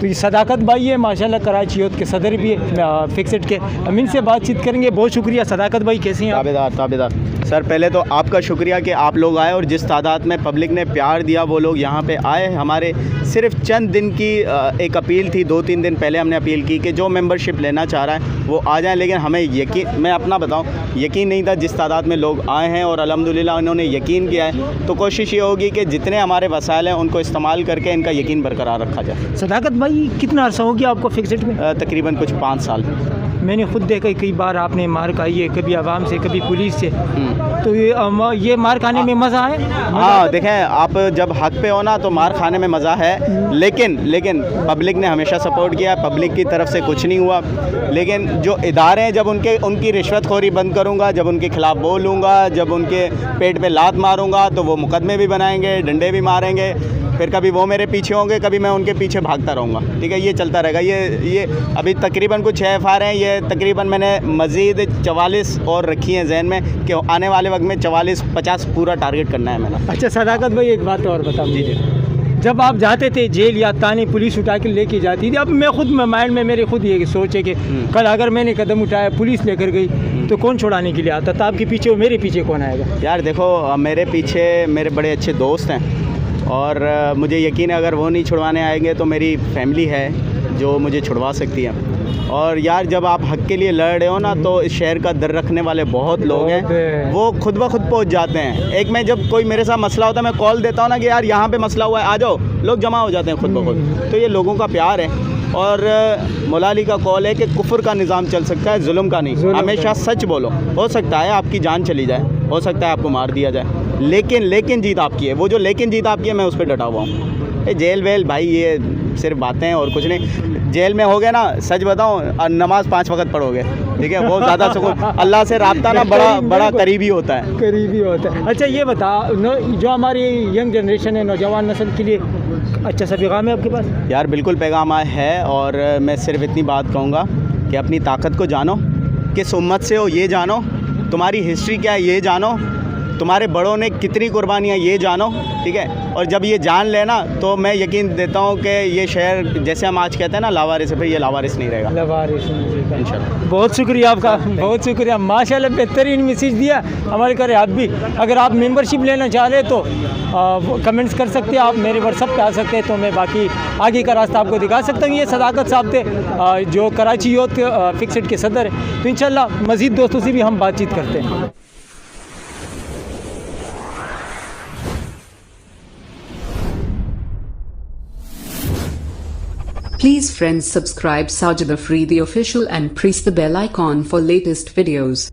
तो ये सदाकत भाई है माशाल्लाह, कराची यूथ के सदर भी है फिक्सड के। हम इनसे बातचीत करेंगे। बहुत शुक्रिया सदाकत भाई, कैसे हैं आप? ताबेदार सर, पहले तो आपका शुक्रिया कि आप लोग आए और जिस तादाद में पब्लिक ने प्यार दिया वो लोग यहाँ पे आए। हमारे सिर्फ चंद दिन की एक अपील थी, 2-3 दिन पहले हमने अपील की कि जो मेंबरशिप लेना चाह रहा है वो आ जाए, लेकिन हमें यकीन, मैं अपना बताऊँ, यकीन नहीं था जिस तादाद में लोग आए हैं और अल्हम्दुलिल्लाह उन्होंने यकीन किया है। तो कोशिश ये होगी कि जितने हमारे वसाइल हैं उनको इस्तेमाल करके इनका यकीन बरकरार रखा जाए। सदाकत भाई कितना अर्सा हो गया आपको फिक्सड में? तकरीबन कुछ 5 साल। मैंने खुद देखा कई बार आपने मार खाई है, कभी आवाम से कभी पुलिस से, तो ये मार खाने में मज़ा है? हाँ देखें, आप जब हक पे हो ना तो मार खाने में मज़ा है, लेकिन पब्लिक ने हमेशा सपोर्ट किया, पब्लिक की तरफ से कुछ नहीं हुआ। लेकिन जो इदारे हैं, जब उनकी रिश्वतखोरी बंद करूँगा, जब उनके खिलाफ़ बोलूँगा, जब उनके पेट पे लात मारूँगा तो वो मुकदमे भी बनाएंगे, डंडे भी मारेंगे, फिर कभी वो मेरे पीछे होंगे, कभी मैं उनके पीछे भागता रहूँगा। ठीक है, ये चलता रहेगा। ये अभी तकरीबन कुछ 6 FIR हैं, ये तकरीबन मैंने मज़ीद 44 और रखी हैं जहन में कि आने वाले वक्त में 44-50 पूरा टारगेट करना है मैंने। अच्छा सदाकत भाई, एक बात और बताओ जी। जब आप जाते थे जेल या तानी पुलिस उठा के लेके जाती थी, अब मैं खुद माइंड में मेरे खुद ये सोच है कि कल अगर मैंने कदम उठाया, पुलिस लेकर गई तो कौन छुड़ाने के लिए आता था? आपके पीछे और मेरे पीछे कौन आएगा? यार देखो, मेरे पीछे मेरे बड़े अच्छे दोस्त हैं और मुझे यकीन है अगर वो नहीं छुड़वाने आएंगे तो मेरी फैमिली है जो मुझे छुड़वा सकती है। और यार जब आप हक़ के लिए लड़ रहे हो ना तो इस शहर का दर रखने वाले बहुत लोग हैं, वो खुद ब खुद पहुंच जाते हैं। एक मैं जब कोई मेरे साथ मसला होता है, मैं कॉल देता हूँ ना कि यार यहाँ पे मसला हुआ है, आ जाओ, लोग जमा हो जाते हैं खुद ब खुद। तो ये लोगों का प्यार है। और मौला अली का कॉल है कि कुफ्र का निज़ाम चल सकता है, जुल्म का नहीं। हमेशा सच बोलो। हो सकता है आपकी जान चली जाए, हो सकता है आपको मार दिया जाए, लेकिन जीत आपकी है। वो जो लेकिन जीत आपकी है, मैं उस पर डटा हुआ हूँ। जेल वेल भाई ये सिर्फ बातें हैं और कुछ नहीं। जेल में हो गए ना, सच बताऊँ, नमाज 5 वक्त पढ़ोगे, ठीक है, बहुत ज़्यादा सुकून। अल्लाह से राब्ता ना बड़ा करीबी होता है। अच्छा ये बता, जो हमारी यंग जनरेशन है, नौजवान नस्ल के लिए अच्छा सा पैगाम है आपके पास? यार बिल्कुल पैगाम है, और मैं सिर्फ इतनी बात कहूँगा कि अपनी ताकत को जानो, किस उम्मत से हो ये जानो, तुम्हारी हिस्ट्री क्या है ये जानो, तुम्हारे बड़ों ने कितनी कुर्बानियाँ ये जानो, ठीक है। और जब ये जान लेना तो मैं यकीन देता हूँ कि ये शहर, जैसे हम आज कहते हैं ना लावारिस है, फिर ये लावारिस नहीं रहेगा, लावारिस नहीं रहेगा इंशाल्लाह। बहुत शुक्रिया आपका, बहुत शुक्रिया, माशाल्लाह बेहतरीन मैसेज दिया हमारे करे। आप भी अगर आप मेंबरशिप लेना चाह रहे तो कमेंट्स कर सकते हैं, आप मेरे व्हाट्सअप पे आ सकते हैं, तो मैं बाकी आगे का रास्ता आपको दिखा सकता हूँ। ये सदाकत साहब थे जो कराची यूथ फिक्सड के सदर है। तो इंशाल्लाह मज़ीद दोस्तों से भी हम बातचीत करते हैं। Please friends subscribe Sajida Free the official and press the bell icon for latest videos.